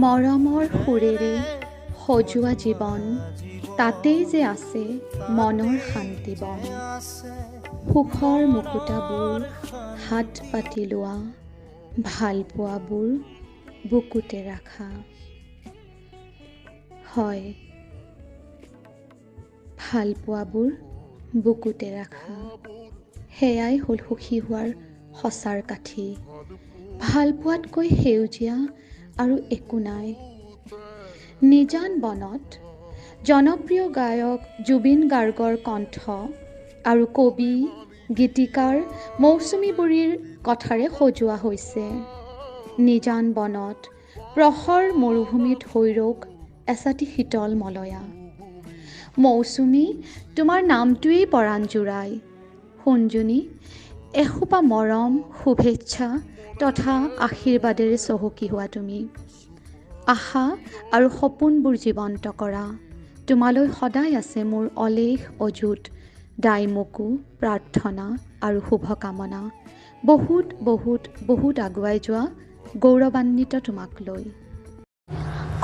মৰমৰ সুৰেৰে সজোৱা জীৱন, তাতেই যে আছে মনৰ শান্তি বন। সুখৰ মুকুতাবোৰ হাত পাতি লোৱা, ভাল পোৱাবোৰ বুকুতে ৰাখা। হয়, ভাল পোৱাবোৰ বুকুতে ৰাখা, সেয়াই হ'ল সুখী হোৱাৰ সঁচাৰ কাঠি। ভাল পোৱাতকৈ সেউজীয়া আৰু একো নাই। নিজান বনত জনপ্ৰিয় গায়ক জুবিন গাৰ্গৰ কণ্ঠ আৰু কবি গীতিকাৰ মৌচুমী বুঢ়ীৰ কথাৰে সজোৱা হৈছে। নিজান বনত প্ৰখৰ মৰুভূমিত হৈ ৰওক এচাটি শীতল মলয়া। মৌচুমী, তোমাৰ নামটোৱেই পৰাণ জুৰাই। সোণজনী, এসোপা মৰম, শুভেচ্ছা তথা আশীৰ্বাদেৰে চহকী হোৱা তুমি। আশা আৰু সপোনবোৰ জীৱন্ত কৰা। তোমালৈ সদায় আছে মোৰ অলেখ অযুত দাইমকো প্ৰাৰ্থনা আৰু শুভকামনা। বহুত বহুত বহুত আগুৱাই যোৱা, গৌৰৱান্বিত তোমাক লৈ।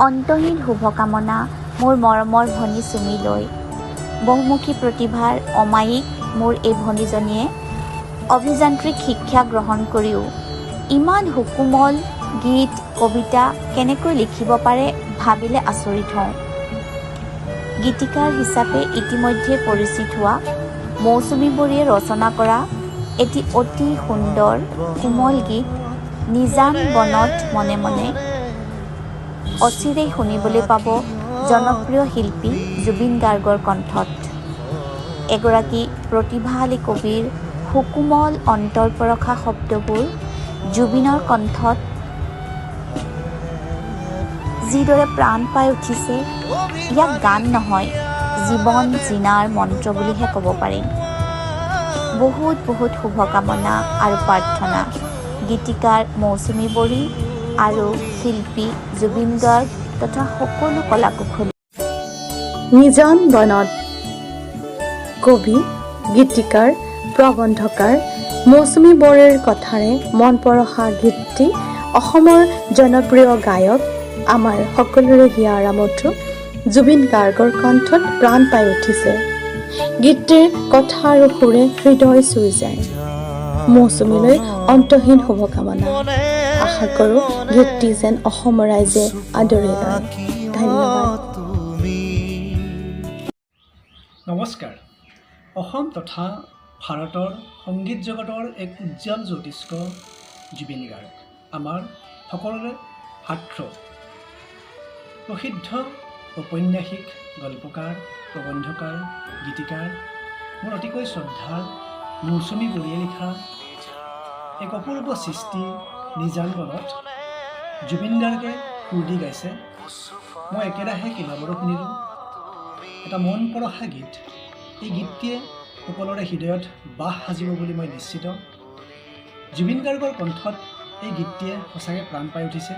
অন্তহীন শুভকামনা মোৰ মৰমৰ ভনী চুমিলৈ। বহুমুখী প্ৰতিভাৰ অমায়িক মোৰ এই ভনীজনীয়ে অভিযান্ত্ৰিক শিক্ষা গ্ৰহণ কৰিও ইমান সুকোমল গীত কবিতা কেনেকৈ লিখিব পাৰে ভাবিলে আচৰিত হওঁ। গীতিকাৰ হিচাপে ইতিমধ্যে পৰিচিত হোৱা মৌচুমী বুঢ়ীয়ে ৰচনা কৰা এটি অতি সুন্দৰ কোমল গীত নিজান বনত মনে মনে অচিৰেই শুনিবলৈ পাব জনপ্ৰিয় শিল্পী জুবিন গাৰ্গৰ কণ্ঠত। এগৰাকী প্ৰতিভাশালী কবিৰ সুকোমল অন্তৰপৰশা শব্দবোৰ জুবিনৰ কণ্ঠত যিদৰে প্ৰাণ পাই উঠিছে, ইয়াক গান নহয়, জীৱন জীনাৰ মন্ত্ৰ বুলিহে ক'ব পাৰিম। বহুত বহুত শুভকামনা আৰু প্ৰাৰ্থনা গীতিকাৰ মৌচুমী বুঢ়ী আৰু শিল্পী জুবিন গাৰ্গ তথা সকলো কলাকুশলী। নিজান বনত কবি গীতিকাৰ প্ৰবন্ধকাৰ মৌচুমী বুঢ়ীৰ কথাৰে মন পৰশা গীতটি অসমৰ জনপ্ৰিয় গায়ক আমাৰ সকলোৰে হিয়াৰ আমঠু জুবিন গাৰ্গৰ কণ্ঠত প্ৰাণ পাই উঠিছে। গীতটিৰ কথা আৰু সুৰে হৃদয় চুই যায়। মৌচুমীলৈ অন্তহীন শুভকামনা। আশা কৰোঁ গীতটি যেন অসমৰ ৰাইজে আদৰি লয়। ধন্যবাদ। নমস্কাৰ। অসম তথা ভাৰতৰ সংগীত জগতৰ এক উজ্জ্বল জ্যোতিষ্ক জুবিন গাৰ্গ আমাৰ সকলোৰে হাত্ৰ। প্ৰসিদ্ধ ঔপন্যাসিক, গল্পকাৰ, প্ৰবন্ধকাৰ, গীতিকাৰ, মোৰ অতিকৈ শ্ৰদ্ধাৰ মৌচুমী বুঢ়ীয়ে লিখা এক অপূৰ্ব সৃষ্টি নিজান বনত জুবিন গাৰ্গে সুৰ দি গাইছে। মই একেৰাহে কেইবাবাৰো শুনিলোঁ। এটা মন পৰশা গীত। এই গীতটিয়ে সকলোৰে হৃদয়ত বাস সাজিব বুলি মই নিশ্চিত। জুবিন গাৰ্গৰ কণ্ঠত এই গীতটিয়ে সঁচাকৈ প্ৰাণ পাই উঠিছে।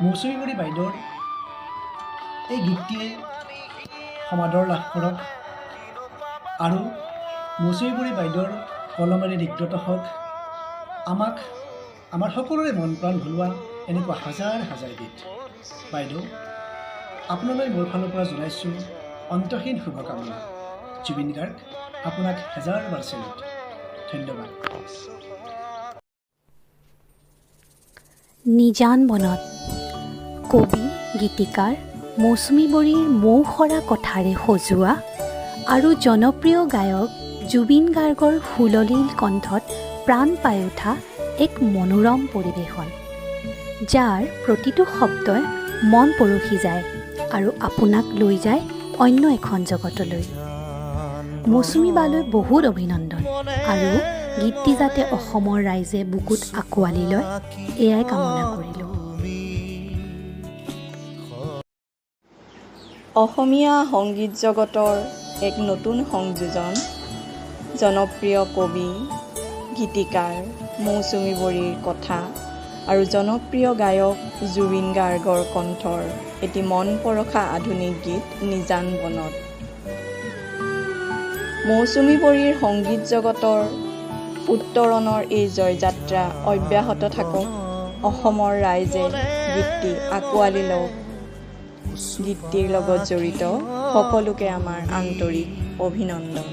মৌচুমী বুঢ়ী বাইদেউৰ এই গীতটিয়ে সমাদৰ লাভ কৰক আৰু মৌচুমী বুঢ়ী বাইদেউৰ কলমেৰে দিগ্গত হওক। আমাৰ সকলোৰে মন প্ৰাণ ভুলোৱা এনেকুৱা হাজাৰ হাজাৰ গীত। বাইদেউ, আপোনালৈ মোৰ ফালৰ পৰা জনাইছোঁ অন্তহীন শুভকামনা। জুবিন গাৰ্গ, আপোনাক হাজাৰবাৰ চেলুট। ধন্যবাদ। নিজান বনত কবি গীতিকাৰ মৌচুমী বুঢ়ীৰ মৌসৰা কথাৰে সজোৱা আৰু জনপ্ৰিয় গায়ক জুবিন গাৰ্গৰ সুললিল কণ্ঠত প্ৰাণ পাই উঠা এক মনোৰম পৰিৱেশন, যাৰ প্ৰতিটো শব্দই মন পৰশি যায় আৰু আপোনাক লৈ যায় অন্য এখন জগতলৈ। মৌচুমী বালৈ বহুত অভিনন্দন আৰু গীতটি যাতে অসমৰ ৰাইজে বুকুত আঁকোৱালি লয়, এয়াই কামনা কৰিলোঁ। অসমীয়া সংগীত জগতৰ এক নতুন সংযোজন, জনপ্ৰিয় কবি গীতিকাৰ মৌচুমী বুঢ়ীৰ কথা আৰু জনপ্ৰিয় গায়ক জুবিন গাৰ্গৰ কণ্ঠৰ এটি মন পৰশা আধুনিক গীত নিজান বনত। মৌচুমী বুঢ়ীৰ সংগীত জগতৰ উত্তৰণৰ এই জয়যাত্ৰা অব্যাহত থাকক। অসমৰ ৰাইজে গীতটি আঁকোৱালি লওক। গীতটিৰ লগত জড়িত সকলোকে আমাৰ আন্তৰিক অভিনন্দন।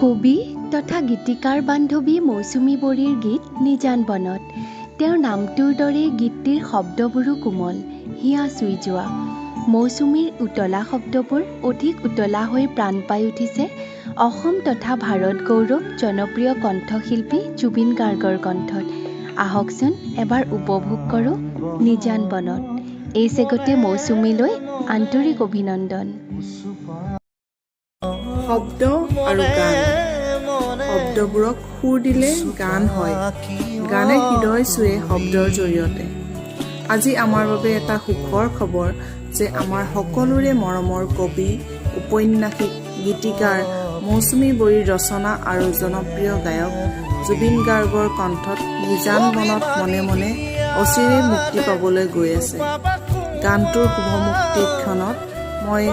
কবি তথা গীতিকাৰ বান্ধৱী মৌচুমী বড়িৰ গীত নিজান বনত। তেওঁৰ নামটোৰ দৰে গীতটিৰ শব্দবোৰো কোমল, হিয়া চুই যোৱা। মৌচুমীৰ উতলা শব্দবোৰ অধিক উতলা হৈ প্ৰাণ পাই উঠিছে অসম তথা ভাৰত গৌৰৱ জনপ্ৰিয় কণ্ঠশিল্পী জুবিন গাৰ্গৰ কণ্ঠত। আহকচোন এবাৰ উপভোগ কৰোঁ নিজান বনত। এই চেগতে মৌচুমীলৈ আন্তৰিক অভিনন্দন। শব্দ আৰু গান, শব্দবোৰক সুৰ দিলে গান হয়, গানে হৃদয় চুৱে শব্দৰ জৰিয়তে। আজি আমাৰ বাবে এটা সুখৰ খবৰ যে আমাৰ সকলোৰে মৰমৰ কবি, ঔপন্যাসিক, গীতিকাৰ মৌচুমী বড়িৰ ৰচনা আৰু জনপ্ৰিয় গায়ক জুবিন গাৰ্গৰ কণ্ঠত নিজান বনত মনে মনে অচিৰে মুক্তি পাবলৈ গৈ আছে। গানটোৰ শুভমুক্তিৰ ক্ষণত মই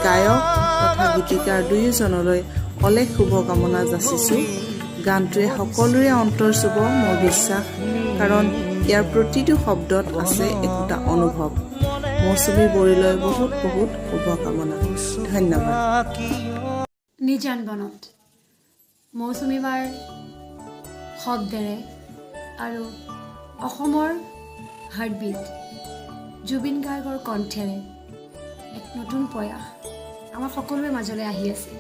গায়ক তথা গীতিকাৰ দুয়োজনলৈ অলেখ শুভকামনা যাচিছোঁ। গানটোৱে সকলোৰে অন্তৰ চুব মোৰ বিশ্বাস, কাৰণ ইয়াৰ প্ৰতিটো শব্দত আছে একোটা অনুভৱ। মৌচুমী বড়িলৈ বহুত বহুত শুভকামনা। ধন্যবাদ। নিজান বনত মৌচুমী বাৰ শব্দেৰে আৰু অসমৰ হাৰ্টবিট জুবিন গাৰ্গৰ কণ্ঠেৰে এক নতুন প্ৰয়াস আমাৰ সকলোৰে মাজলৈ আহি আছে।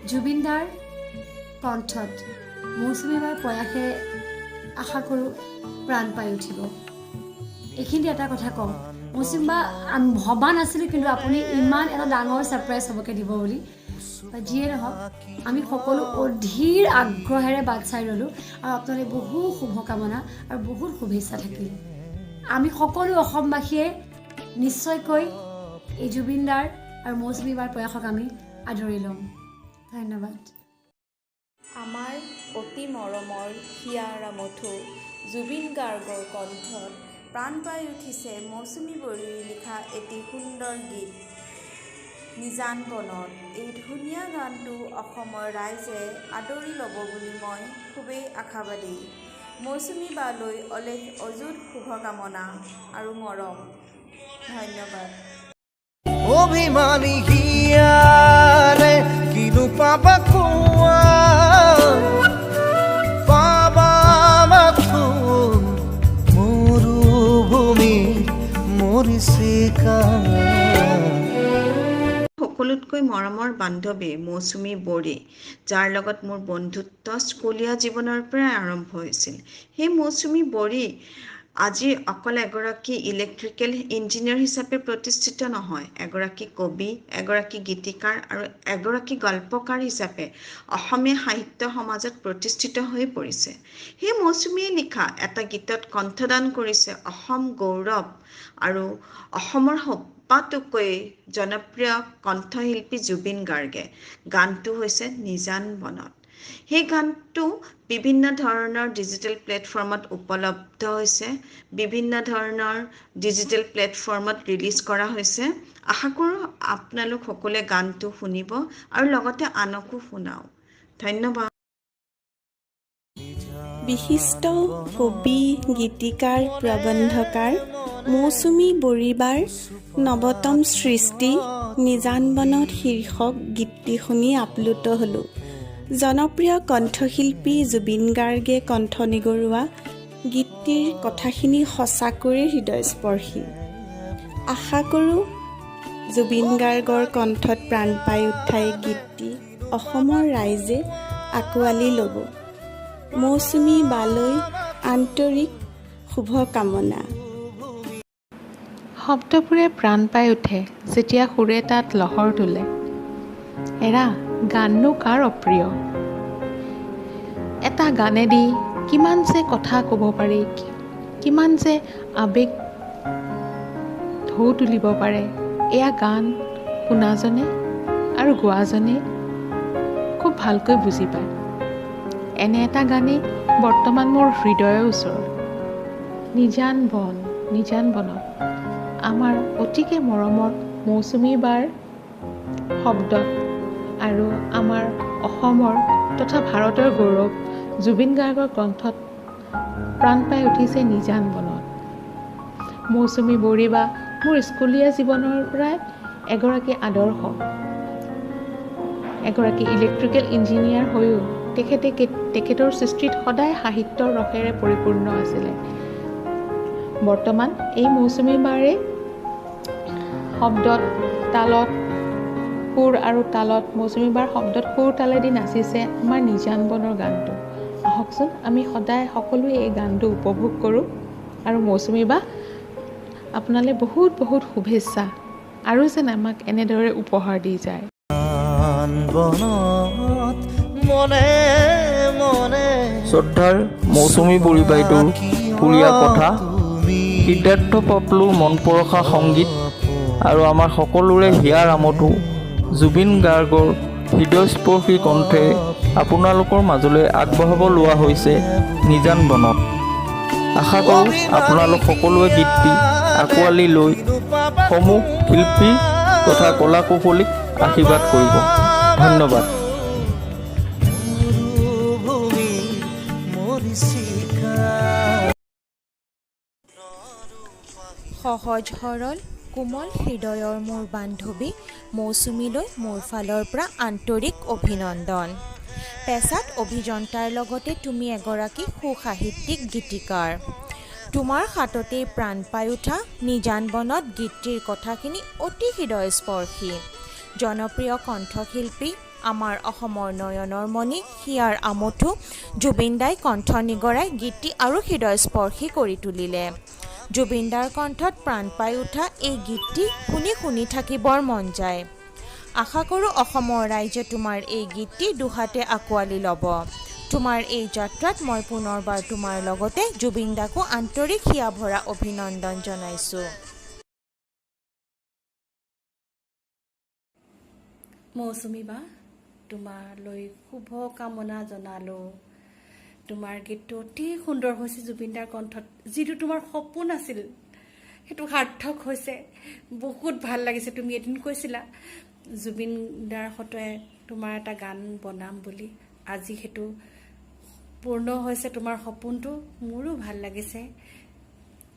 জুবিন দাৰ কণ্ঠত মৌচুমী বাৰ প্ৰয়াসে আশা কৰোঁ প্ৰাণ পাই উঠিব। এইখিনি এটা কথা কওঁ, মৌচুমী বা ভবা নাছিলোঁ কিন্তু আপুনি ইমান এটা ডাঙৰ ছাৰপ্ৰাইজ হ'বকৈ দিব বুলি। যিয়ে নহওক আমি সকলো অধীৰ আগ্ৰহেৰে বাট চাই ৰ'লোঁ আৰু আপোনালৈ বহু শুভকামনা আৰু বহুত শুভেচ্ছা থাকিল। আমি সকলো অসমবাসীয়ে নিশ্চয়কৈ এই জুবিন দাৰ আৰু মৌচুমী বাৰ প্ৰয়াসক আমি আদৰি ল'ম। ধন্যবাদ। আমাৰ অতি মৰমৰ হিয়াৰা মথু জুবিন গাৰ্গৰ কণ্ঠত প্ৰাণ পাই উঠিছে মৌচুমী বড়িৰ লিখা এটি সুন্দৰ গীত নিজান বনত। এই ধুনীয়া গানটো অসমৰ ৰাইজে আদৰি ল'ব বুলি মই খুবেই আশাবাদী। মৌচুমী বালৈ অলেখ অযুত শুভকামনা আৰু মৰম। ধন্যবাদ। অভিমানী হিয়াৰে কিনো পাবা কোৱা, পাবা মাথো মৰুভূমি মৰিচিকা। সকলোতকৈ মৰমৰ বান্ধৱী মৌচুমী বড়ি, যাৰ লগত মোৰ বন্ধুত্ব স্কুলীয়া জীৱনৰ পৰাই আৰম্ভ হৈছিল। সেই মৌচুমী বড়ি আজি অকল এগৰাকী ইলেক্ট্ৰিকেল ইঞ্জিনিয়াৰ হিচাপে প্ৰতিষ্ঠিত নহয়, এগৰাকী কবি, এগৰাকী গীতিকাৰ আৰু এগৰাকী গল্পকাৰ হিচাপে অসমীয়া সাহিত্য সমাজত প্ৰতিষ্ঠিত হৈ পৰিছে। সেই মৌচুমীয়ে লিখা এটা গীতত কণ্ঠদান কৰিছে অসম গৌৰৱ আৰু অসমৰ সবাতোকৈ জনপ্ৰিয় কণ্ঠশিল্পী জুবিন গাৰ্গে। গানটো হৈছে নিজান বনত। সেই গানটো বিভিন্ন ধৰণৰ ডিজিটেল প্লেটফৰ্মত উপলব্ধ হৈছে, বিভিন্ন ধৰণৰ ডিজিটেল প্লেটফৰ্মত ৰিলিজ কৰা হৈছে। আশা কৰোঁ আপোনালোক সকলোৱে গানটো শুনিব আৰু লগতে আনকো শুনাওক। ধন্যবাদ। বিশিষ্ট কবি, গীতিকাৰ, প্ৰবন্ধকাৰ মৌচুমী বড়িবাৰ নৱতম সৃষ্টি নিজান বনত শীৰ্ষক গীতটি শুনি আপ্লুত হ'লোঁ। জনপ্ৰিয় কণ্ঠশিল্পী জুবিন গাৰ্গে কণ্ঠ নিগৰুৱা গীতটিৰ কথাখিনি সঁচাকৈয়ে হৃদয়স্পৰ্শী। আশা কৰোঁ জুবিন গাৰ্গৰ কণ্ঠত প্ৰাণ পাই উঠা এই গীতটি অসমৰ ৰাইজে আঁকোৱালি ল'ব। মৌচুমী বালৈ আন্তৰিক শুভকামনা। শব্দবোৰে প্ৰাণ পাই উঠে যেতিয়া সুৰে তাত লহৰ তোলে। এৰা গাননো কাৰ অপ্ৰিয়? এটা গানেদি কিমান যে কথা ক'ব পাৰি, কিমান যে আৱেগ ঢৌ তুলিব পাৰে, এয়া গান শুনাজনে আৰু গোৱাজনে খুব ভালকৈ বুজি পায়। এনে এটা গানেই বৰ্তমান মোৰ হৃদয়ৰ ওচৰত। নিজান বনত আমাৰ অতিকে মৰমৰ মৌচুমী বাৰ শব্দত আৰু আমাৰ অসমৰ তথা ভাৰতৰ গৌৰৱ জুবিন গাৰ্গৰ কণ্ঠত প্ৰাণ পাই উঠিছে নিজান বনত। মৌচুমী বৰুৱা মোৰ স্কুলীয়া জীৱনৰ পৰাই এগৰাকী আদৰ্শ। এগৰাকী ইলেক্ট্ৰিকেল ইঞ্জিনিয়াৰ হৈও তেখেতৰ সৃষ্টিত সদায় সাহিত্যৰ ৰসেৰে পৰিপূৰ্ণ আছিলে। বৰ্তমান এই মৌচুমী বাৰে শব্দত তালত সুৰ আৰু তালত মৌচুমী বাৰ শব্দত সুৰ তালেদি নাচিছে আমাৰ নিজান বনৰ গানটো। আহকচোন আমি সদায় সকলোৱে এই গানটো উপভোগ কৰোঁ। আৰু মৌচুমী বা আপোনালৈ বহুত বহুত শুভেচ্ছা আৰু যেন আমাক এনেদৰে উপহাৰ দি যায়। শ্ৰদ্ধাৰ মৌচুমী বৰুৱা বাইদেউৰ সুৰীয়া কথা, সিদ্ধাৰ্থ পাপলুৰ মন পৰশা সংগীত আৰু আমাৰ সকলোৰে হিয়াৰ আমঠু জুবিন গাৰ্গৰ হৃদয়স্পৰ্শী কণ্ঠেৰে আপোনালোকৰ মাজলৈ আগবঢ়াব লোৱা হৈছে নিজান বনত। আশা কৰোঁ আপোনালোক সকলোৱে গীতটি আঁকোৱালি লৈ সমূহ শিল্পী তথা কলা কৌশলীক আশীৰ্বাদ কৰিব। ধন্যবাদ। সহজ সৰল কোমল হৃদয়ৰ মোৰ বান্ধৱী মৌচুমীলৈ মোৰ ফালৰ পৰা আন্তৰিক অভিনন্দন। পেছাত অভিযন্তাৰ লগতে তুমি এগৰাকী সুসাহিত্যিক গীতিকাৰ। তোমাৰ হাততেই প্ৰাণ পাই উঠা নিজান বনত গীতটিৰ কথাখিনি অতি হৃদয়স্পৰ্শী। জনপ্ৰিয় কণ্ঠশিল্পী আমাৰ অসমৰ নয়নৰ মণি হিয়াৰ আমঠু জুবিন দাই কণ্ঠ নিগৰাই গীতটি আৰু হৃদয়স্পৰ্শী কৰি তুলিলে। জুবিন দাৰ কণ্ঠত প্ৰাণ পাই উঠা এই গীতটি শুনি থাকিবৰ মন যায়। আশা কৰোঁ অসমৰ ৰাইজে তোমাৰ এই গীতটি দুহাতে আঁকোৱালি ল'ব। তোমাৰ এই যাত্ৰাত মই পুনৰবাৰ তোমাৰ লগতে জুবিন দাকো আন্তৰিক হিয়া ভৰা অভিনন্দন জনাইছোঁ। মৌচুমী বা তোমালৈ শুভ কামনা জনালোঁ। তোমাৰ গীতটো অতি সুন্দৰ হৈছে জুবিন দাৰ কণ্ঠত। যিটো তোমাৰ সপোন আছিল সেইটো সাৰ্থক হৈছে। বহুত ভাল লাগিছে। তুমি এদিন কৈছিলা জুবিন দাৰ সতে তোমাৰ এটা গান বনাম বুলি। আজি সেইটো পূৰ্ণ হৈছে তোমাৰ সপোনটো। মোৰো ভাল লাগিছে।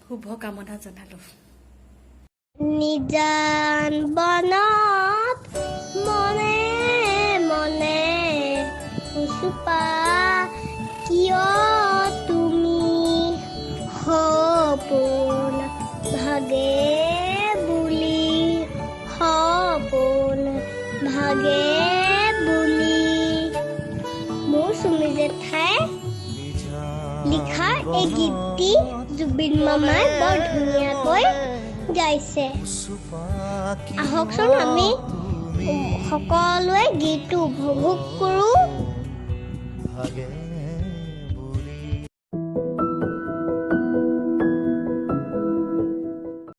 শুভ কামনা জনালোঁ। নিজান বনত মনে মনে উচুপা কিয় তুমি সপোন ভাগে বুলি সপোন ভাগে বুলি মৌচুমী জেঠাই লিখা এই গীতটি জুবিন মামাই বৰ ধুনীয়াকৈ গাইছে। আহকচোন আমি সকলোৱে গীতটো উপভোগ কৰোঁ।